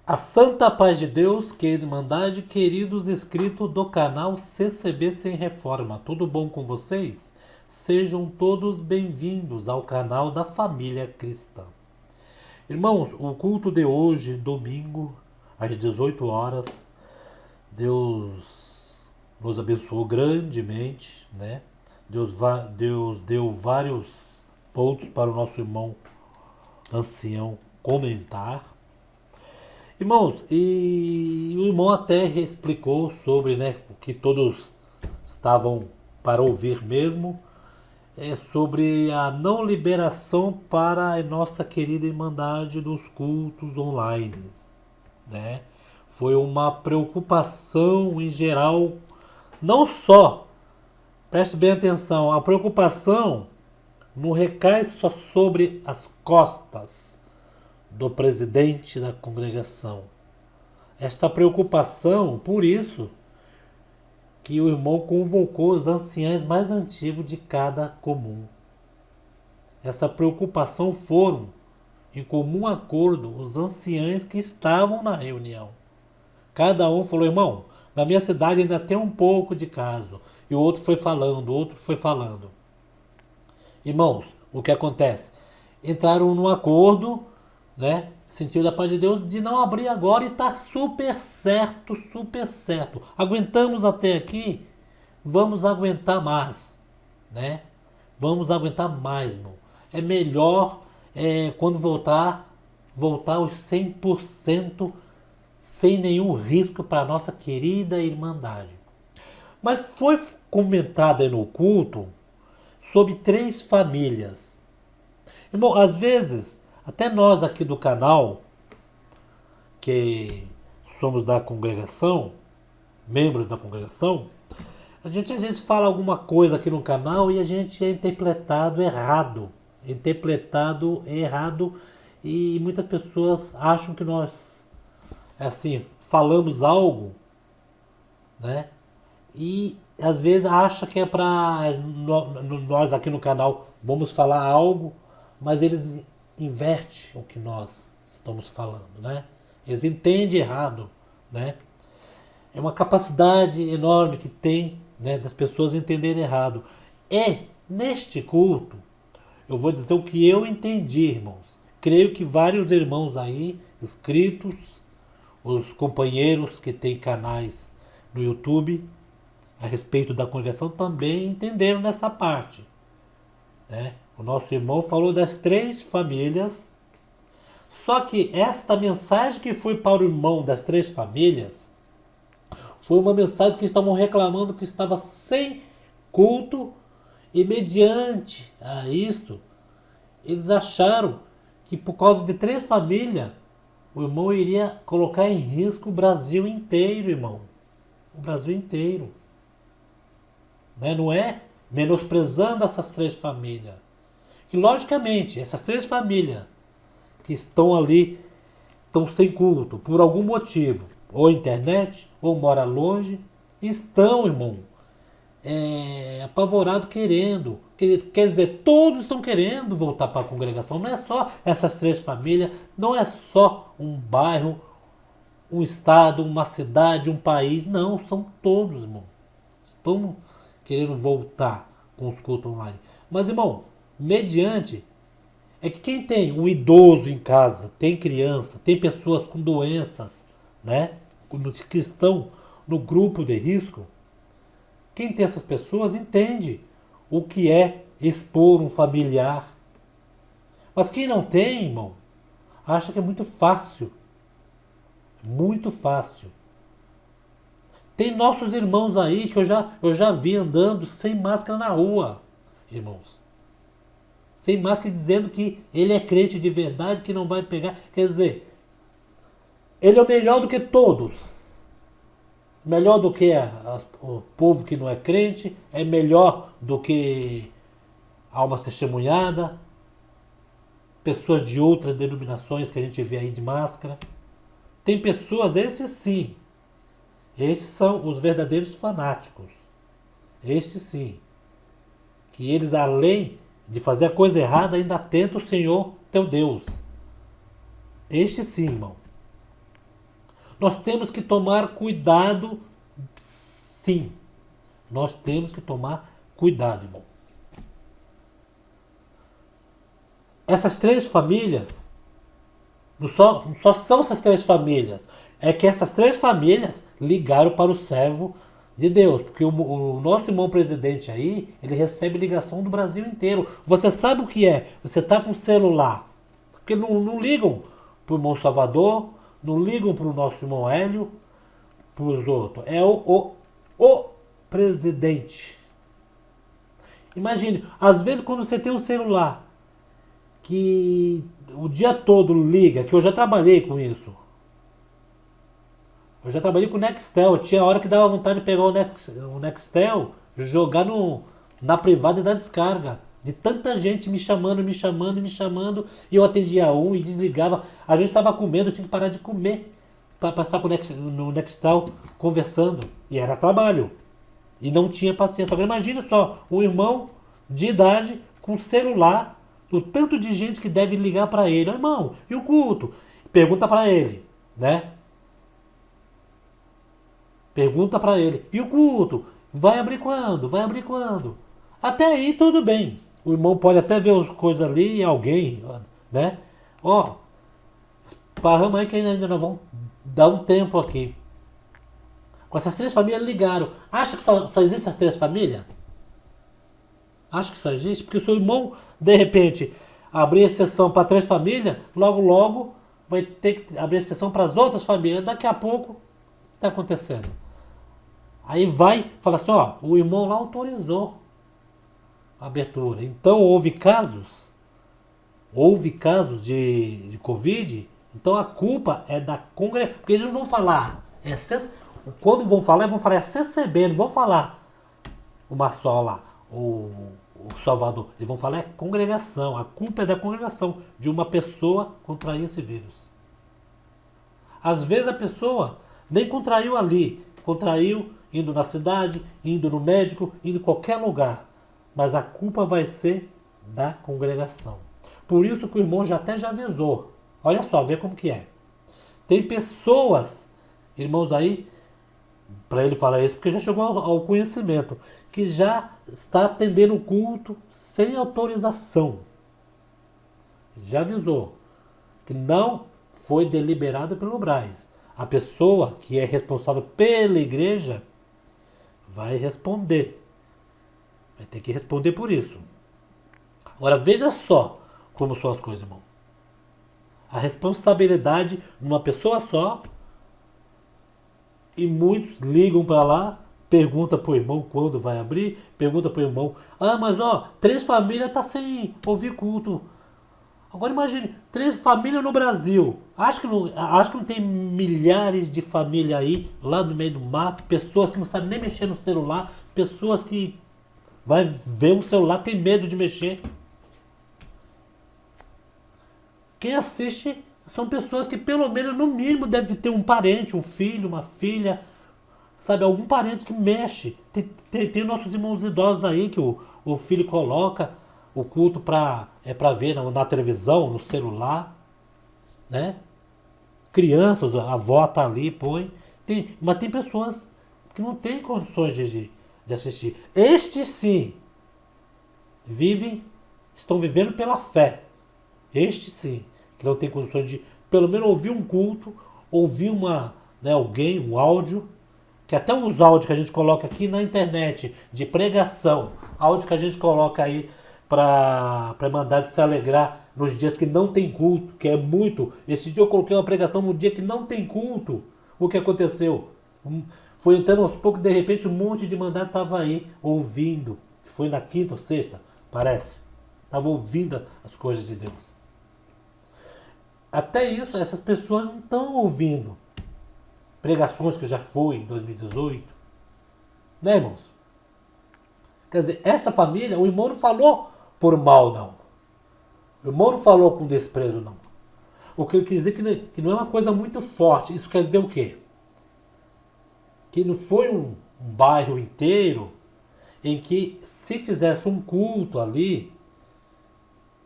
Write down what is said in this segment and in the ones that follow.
A santa paz de Deus, querida Irmandade, queridos inscritos do canal CCB Sem Reforma, tudo bom com vocês? Sejam todos bem-vindos ao canal da Família Cristã. Irmãos, o culto de hoje, domingo, às 18 horas, Deus nos abençoou grandemente, né? Deus deu vários pontos para o nosso irmão ancião comentar. Irmãos, e o irmão até explicou sobre, né, o que todos estavam para ouvir mesmo, sobre a não liberação para a nossa querida Irmandade dos cultos online, né? Foi uma preocupação em geral, não só, preste bem atenção, a preocupação não recai só sobre as costas do presidente da congregação. Esta preocupação, por isso que o irmão convocou os anciãos mais antigos de cada comum. Essa preocupação foram, em comum acordo, os anciãos que estavam na reunião. Cada um falou, irmão, na minha cidade ainda tem um pouco de caso. E o outro foi falando, o outro foi falando. Irmãos, o que acontece? Entraram num acordo, né? Sentido da paz de Deus de não abrir agora e tá super certo, super certo. Aguentamos até aqui, vamos aguentar mais, né? Vamos aguentar mais, irmão. É melhor quando voltar aos 100% sem nenhum risco para a nossa querida Irmandade. Mas foi comentado aí no culto sobre 3 famílias. Irmão, às vezes, até nós aqui do canal, que somos da congregação, membros da congregação, a gente às vezes fala alguma coisa aqui no canal e a gente é interpretado errado. Interpretado errado e muitas pessoas acham que nós, assim, falamos algo, né? E às vezes acha que é para nós aqui no canal vamos falar algo, mas eles invertem o que nós estamos falando, né? Eles entendem errado, né? É uma capacidade enorme que tem, né, das pessoas entenderem errado. Neste culto, eu vou dizer o que eu entendi, irmãos. Creio que vários irmãos aí, inscritos, os companheiros que têm canais no YouTube, a respeito da congregação, também entenderam nessa parte, né? O nosso irmão falou das 3 famílias, só que esta mensagem que foi para o irmão das 3 famílias foi uma mensagem que estavam reclamando que estava sem culto e mediante a isto, eles acharam que por causa de 3 famílias, o irmão iria colocar em risco o Brasil inteiro, irmão. O Brasil inteiro. Né? Não é menosprezando essas 3 famílias. Que logicamente, essas 3 famílias que estão ali, estão sem culto, por algum motivo, ou internet, ou mora longe, estão, irmão, apavorado querendo. Quer dizer, todos estão querendo voltar para a congregação. Não é só essas 3 famílias, não é só um bairro, um estado, uma cidade, um país. Não, são todos, irmão. Estão querendo voltar com os cultos online. Mas, irmão, mediante, é que quem tem um idoso em casa, tem criança, tem pessoas com doenças, né, que estão no grupo de risco, quem tem essas pessoas entende o que é expor um familiar. Mas quem não tem, irmão, acha que é muito fácil. Muito fácil. Tem nossos irmãos aí que eu já vi andando sem máscara na rua, irmãos. Sem máscara dizendo que ele é crente de verdade, que não vai pegar. Quer dizer, ele é o melhor do que todos. Melhor do que o povo que não é crente, é melhor do que almas testemunhadas, pessoas de outras denominações que a gente vê aí de máscara. Tem pessoas, esses sim, esses são os verdadeiros fanáticos. Esses sim, que eles além de fazer a coisa errada ainda tentam o Senhor teu Deus. Este sim, irmão. Nós temos que tomar cuidado, sim. Nós temos que tomar cuidado, irmão. Essas três famílias, não só são essas três famílias, é que essas três famílias ligaram para o servo de Deus, porque o nosso irmão presidente aí, ele recebe ligação do Brasil inteiro. Você sabe o que é? Você tá com celular, porque não ligam para o irmão Salvador, não ligam para o nosso irmão Hélio, para os outros. É o presidente. Imagine, às vezes quando você tem um celular que o dia todo liga, que eu já trabalhei com isso. Eu já trabalhei com o Nextel. Tinha hora que dava vontade de pegar o Nextel, jogar na privada e dar descarga. De tanta gente me chamando, me chamando, me chamando. E eu atendia um e desligava. Às vezes estava comendo, eu tinha que parar de comer. Para passar no Nextel conversando. E era trabalho. E não tinha paciência. Agora imagina só, um irmão de idade com celular, o tanto de gente que deve ligar para ele. Irmão, e o culto? Pergunta para ele, né? Pergunta para ele. E o culto? Vai abrir quando? Vai abrir quando? Até aí tudo bem. O irmão pode até ver as coisas ali e alguém, né? Ó, paramos aí que ainda nós vamos dar um tempo aqui. Com essas três famílias ligaram. Acha que só existem essas três famílias? Acho que só existe? Porque se o irmão, de repente, abrir exceção para três famílias, logo, logo vai ter que abrir exceção para as outras famílias. Daqui a pouco, o que está acontecendo? Aí vai falar assim, ó, o irmão lá autorizou a abertura. Então houve casos de Covid, então a culpa é da congregação. Porque eles não vão falar, quando vão falar é CCB, não vão falar o Massol lá, o Salvador. Eles vão falar é congregação, a culpa é da congregação, de uma pessoa contrair esse vírus. Às vezes a pessoa nem contraiu ali, contraiu indo na cidade, indo no médico, indo em qualquer lugar. Mas a culpa vai ser da congregação. Por isso que o irmão já avisou. Olha só, vê como que é. Tem pessoas, irmãos aí, para ele falar isso, porque já chegou ao conhecimento, que já está atendendo o culto sem autorização. Já avisou que não foi deliberado pelo Braz. A pessoa que é responsável pela igreja vai responder. Vai ter que responder por isso. Agora veja só como são as coisas, irmão. A responsabilidade numa pessoa só, e muitos ligam para lá, pergunta pro irmão quando vai abrir, pergunta pro irmão, mas ó, 3 famílias tá sem ouvir culto. Agora imagine, 3 famílias no Brasil. Acho que não tem milhares de famílias aí, lá no meio do mato, pessoas que não sabem nem mexer no celular, pessoas que vai ver um celular, tem medo de mexer. Quem assiste são pessoas que pelo menos no mínimo deve ter um parente, um filho, uma filha, sabe, algum parente que mexe. Tem nossos irmãos idosos aí que o filho coloca o culto pra ver na televisão, no celular, né? Crianças, a avó tá ali, põe. Mas tem pessoas que não têm condições de assistir. Estes sim estão vivendo pela fé. Estes sim, que não tem condições de pelo menos ouvir um culto, ouvir alguém, um áudio, que até os áudios que a gente coloca aqui na internet de pregação, áudio que a gente coloca aí para mandar de se alegrar nos dias que não tem culto, que é muito. Esse dia eu coloquei uma pregação no dia que não tem culto. O que aconteceu? Foi entrando aos poucos, de repente um monte de mandato estava aí ouvindo. Foi na quinta ou sexta, parece. Estava ouvindo as coisas de Deus. Até isso, essas pessoas não estão ouvindo pregações que já foi em 2018. Né, irmãos? Quer dizer, esta família, o irmão não falou por mal, não. O irmão não falou com desprezo, não. O que eu quis dizer que não é uma coisa muito forte. Isso quer dizer o quê? Que não foi um bairro inteiro em que se fizesse um culto ali,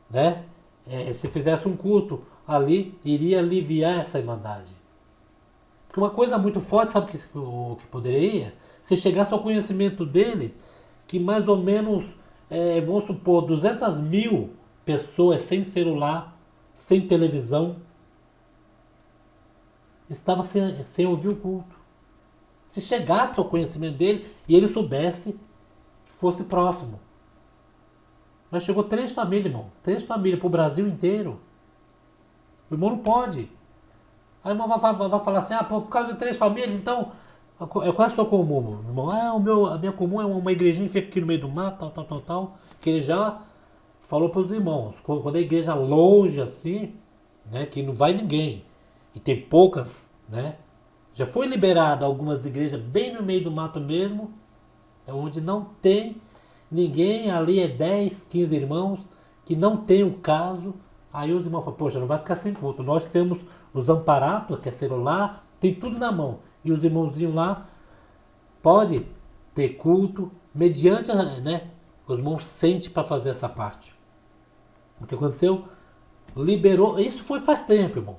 né? Se fizesse um culto ali, iria aliviar essa irmandade. Porque Uma coisa muito forte, sabe o que poderia? Se chegasse ao conhecimento deles, que mais ou menos, vamos supor, 200 mil pessoas sem celular, sem televisão, estavam sem ouvir o culto. Se chegasse ao conhecimento dele e ele soubesse que fosse próximo. Mas chegou 3 famílias, irmão. 3 famílias para o Brasil inteiro. O irmão não pode. Aí o irmão vai falar assim, por causa de 3 famílias, então, qual é a sua comum? Irmão, a minha comum é uma igrejinha feita aqui no meio do mato, tal. Que ele já falou para os irmãos. Quando a igreja longe assim, né, que não vai ninguém, e tem poucas, né, já foi liberado algumas igrejas bem no meio do mato mesmo, onde não tem ninguém, ali é 10, 15 irmãos, que não tem o caso. Aí os irmãos falam, poxa, não vai ficar sem culto. Nós temos os amparatos, que é celular, tem tudo na mão. E os irmãozinhos lá pode ter culto, mediante, né, os irmãos sentem para fazer essa parte. O que aconteceu? Liberou, isso foi faz tempo, irmão.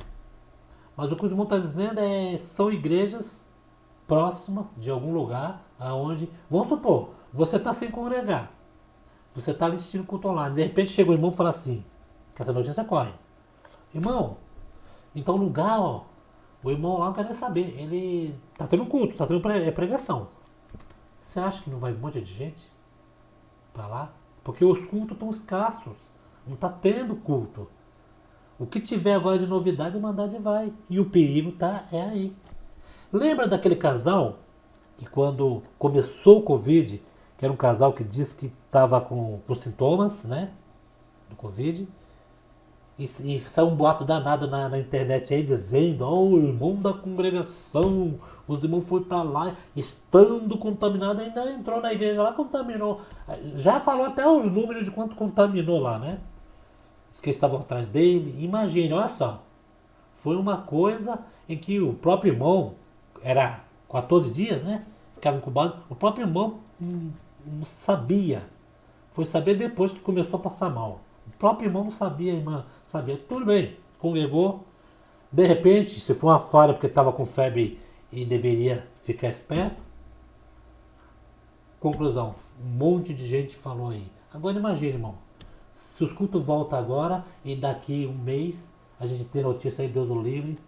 Mas o que os irmãos estão dizendo são igrejas próximas de algum lugar, aonde, vamos supor, você está sem congregar, você está ali assistindo culto online, de repente chega o irmão e fala assim, que essa notícia corre, irmão, em tal lugar, o irmão lá não quer nem saber, ele está tendo culto, está tendo pregação. Você acha que não vai um monte de gente para lá? Porque os cultos estão escassos, não está tendo culto. O que tiver agora de novidade, a Irmandade vai. E o perigo é aí. Lembra daquele casal que quando começou o Covid, que era um casal que disse que estava com sintomas, né, do Covid, e saiu um boato danado na internet aí dizendo, o irmão da congregação, os irmãos foram para lá, estando contaminado, ainda entrou na igreja lá, contaminou. Já falou até os números de quanto contaminou lá, né? Diz que estavam atrás dele. Imagine, olha só. Foi uma coisa em que o próprio irmão, era 14 dias, né? Ficava incubado. O próprio irmão não sabia. Foi saber depois que começou a passar mal. O próprio irmão não sabia, a irmã sabia. Tudo bem, congregou. De repente, se foi uma falha porque estava com febre e deveria ficar esperto. Conclusão, um monte de gente falou aí. Agora imagine, irmão. Se os cultos voltam agora e daqui um mês a gente tem notícia aí, Deus o livre,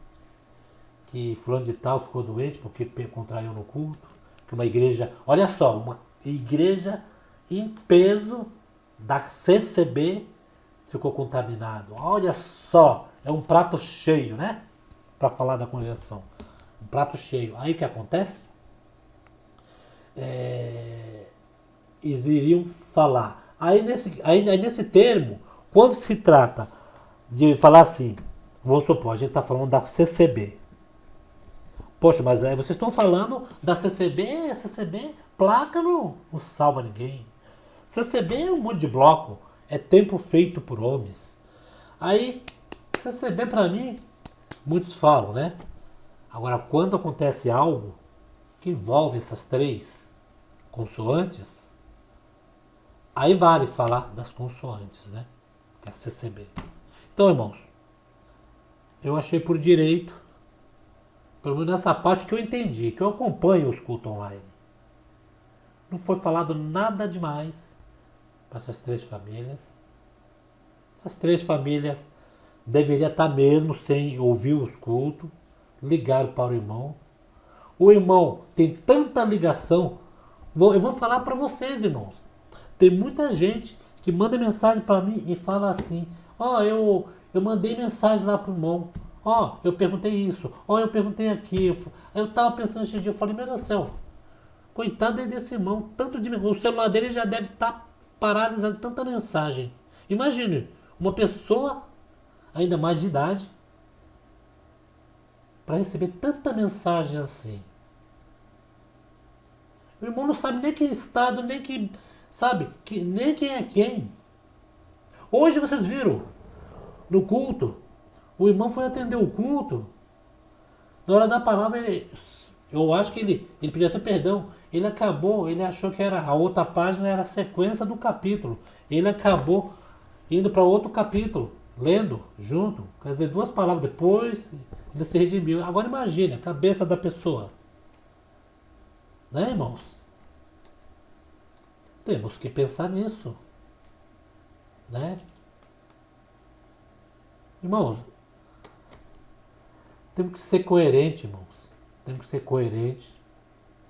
que fulano de tal ficou doente porque contraiu no culto, que uma igreja, olha só, uma igreja em peso da CCB ficou contaminado. Olha só, é um prato cheio, né? Para falar da congregação. Um prato cheio. Aí o que acontece? Eles iriam falar. Aí nesse termo, quando se trata de falar assim, vamos supor, a gente está falando da CCB. Poxa, mas aí vocês estão falando da CCB, a CCB, placa não salva ninguém. CCB é um monte de bloco, é templo feito por homens. Aí, CCB para mim, muitos falam, né? Agora, quando acontece algo que envolve essas 3 consoantes, aí vale falar das consoantes, né? Que é a CCB. Então, irmãos, eu achei por direito, pelo menos nessa parte que eu entendi, que eu acompanho os cultos online. Não foi falado nada demais para essas 3 famílias. Essas 3 famílias deveriam estar mesmo sem ouvir os cultos, ligaram para o irmão. O irmão tem tanta ligação, eu vou falar para vocês, irmãos. Tem muita gente que manda mensagem para mim e fala assim, eu mandei mensagem lá pro irmão, eu perguntei isso, eu perguntei aquilo. Eu tava pensando esse dia, eu falei, meu Deus do céu, coitado desse irmão, o celular dele já deve estar paralisado de tanta mensagem. Imagine, uma pessoa, ainda mais de idade, para receber tanta mensagem assim. O irmão não sabe nem que estado, nem que... Sabe? Nem quem é quem. Hoje vocês viram, no culto, o irmão foi atender o culto. Na hora da palavra, eu acho que ele podia ter perdão. Ele achou que a outra página era a sequência do capítulo. Ele acabou indo para outro capítulo. lendo junto, quer dizer, 2 palavras depois, ele se redimiu. Agora imagine a cabeça da pessoa. Né, irmãos? Temos que pensar nisso. Né? Irmãos, temos que ser coerentes, irmãos. Temos que ser coerentes.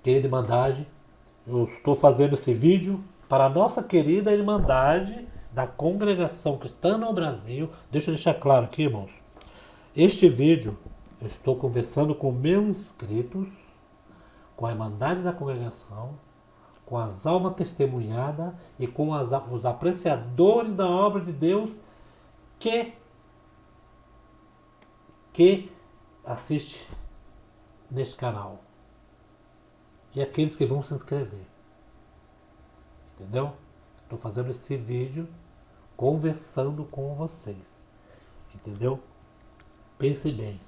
Querida Irmandade, eu estou fazendo esse vídeo para a nossa querida Irmandade da Congregação Cristã no Brasil. Deixa eu deixar claro aqui, irmãos. Este vídeo eu estou conversando com meus inscritos, com a Irmandade da Congregação, com as almas testemunhadas e com os apreciadores da obra de Deus que assiste neste canal. E aqueles que vão se inscrever. Entendeu? Estou fazendo esse vídeo conversando com vocês. Entendeu? Pense bem.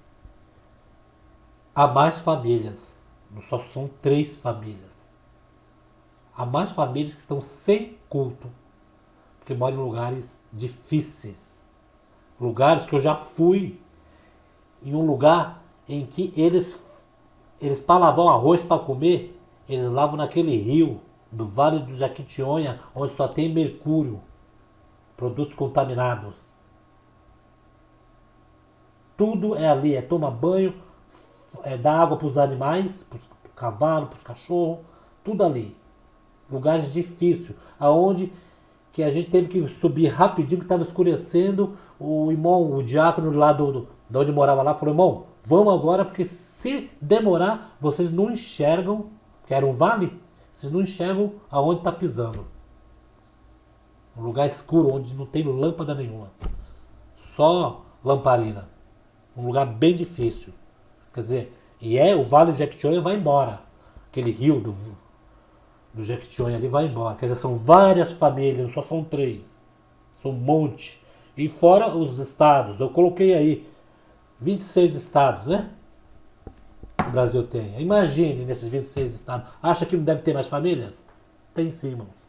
Há mais famílias. Não só são 3 famílias. Há mais famílias que estão sem culto. Porque moram em lugares difíceis. Lugares que eu já fui. Em um lugar em que eles para lavar o arroz para comer, eles lavam naquele rio do Vale do Jequitinhonha, onde só tem mercúrio, produtos contaminados. Tudo é ali, toma banho, dá água para os animais, para os cavalos, para os cachorros, tudo ali. Lugares difíceis, aonde que a gente teve que subir rapidinho, que estava escurecendo. O irmão, o diácono lá de onde morava lá, falou: irmão, vamos agora, porque se demorar, vocês não enxergam, que era um vale, vocês não enxergam aonde está pisando. Um lugar escuro, onde não tem lâmpada nenhuma. Só lamparina. Um lugar bem difícil. Quer dizer, o Vale do Jequitinhonha vai embora. Aquele rio do Jequitinhonha ali vai embora. Quer dizer, são várias famílias, não só são 3. São um monte. E fora os estados, eu coloquei aí 26 estados, né? O Brasil tem. Imagine nesses 26 estados. Acha que não deve ter mais famílias? Tem sim, irmãos.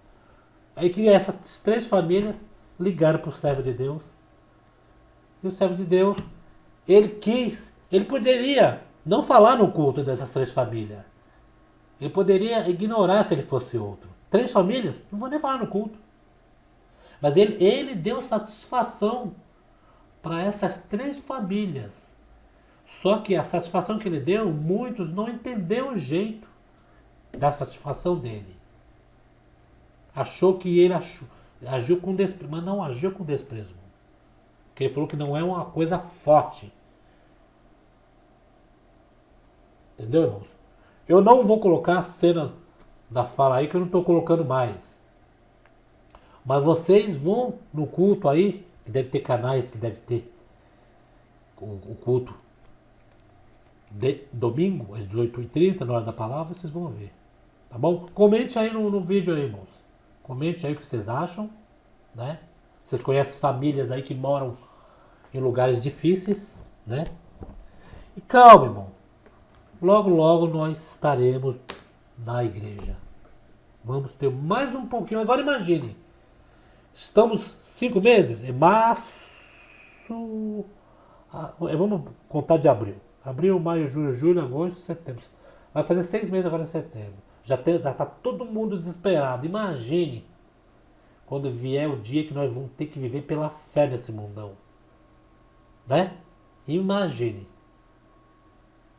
Aí que essas 3 famílias ligaram para o servo de Deus. E o servo de Deus, ele poderia não falar no culto dessas 3 famílias. Ele poderia ignorar se ele fosse outro. 3 famílias? Não vou nem falar no culto. Mas ele deu satisfação para essas 3 famílias. Só que a satisfação que ele deu, muitos não entenderam o jeito da satisfação dele. Achou que ele agiu com desprezo, mas não agiu com desprezo. Porque ele falou que não é uma coisa forte. Entendeu, irmãos? Eu não vou colocar a cena da fala aí, que eu não estou colocando mais. Mas vocês vão no culto aí, que deve ter canais, que deve ter o culto de domingo, às 18h30, na hora da palavra, vocês vão ver. Tá bom? Comente aí no vídeo aí, irmãos. Comente aí o que vocês acham, né? Vocês conhecem famílias aí que moram em lugares difíceis, né? E calma, irmão. Logo, logo nós estaremos na igreja. Vamos ter mais um pouquinho. Agora imagine. Estamos 5 meses. É março. Vamos contar de abril. Abril, maio, junho, julho, agosto, setembro. Vai fazer 6 meses agora em setembro. Já está todo mundo desesperado. Imagine quando vier o dia que nós vamos ter que viver pela fé nesse mundão. Né? Imagine.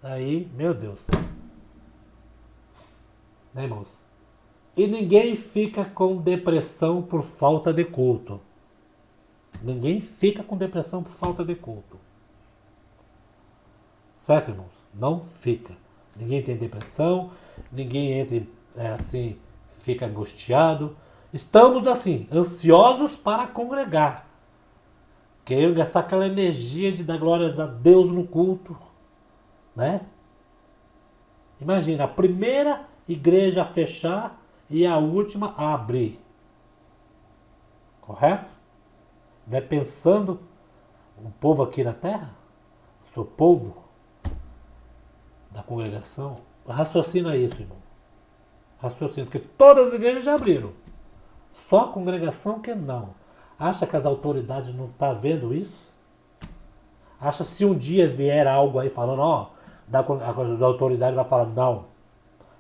Aí, meu Deus. Né, irmãos? E ninguém fica com depressão por falta de culto. Ninguém fica com depressão por falta de culto. Certo, irmãos? Não fica. Ninguém tem depressão, ninguém entra assim, fica angustiado. Estamos assim, ansiosos para congregar. Querendo gastar aquela energia de dar glórias a Deus no culto. Né? Imagina, a primeira igreja a fechar e a última a abrir. Correto? Não é pensando o povo aqui na terra? O seu povo da congregação? Raciocina isso, irmão. Raciocina, porque todas as igrejas já abriram. Só a congregação que não. Acha que as autoridades não estão vendo isso? Acha se um dia vier algo aí falando, ó, as autoridades vão falar, não.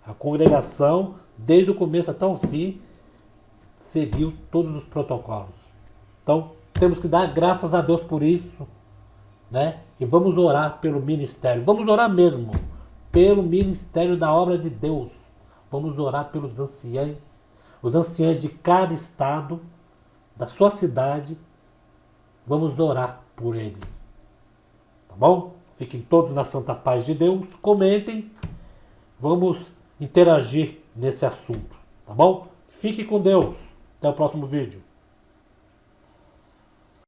A congregação, desde o começo até o fim, seguiu todos os protocolos. Então, temos que dar graças a Deus por isso, né? E vamos orar pelo ministério. Vamos orar mesmo pelo ministério da obra de Deus. Vamos orar pelos anciães, os anciães de cada estado, da sua cidade. Vamos orar por eles. Tá bom? Fiquem todos na santa paz de Deus. Comentem. Vamos interagir nesse assunto. Tá bom? Fique com Deus. Até o próximo vídeo.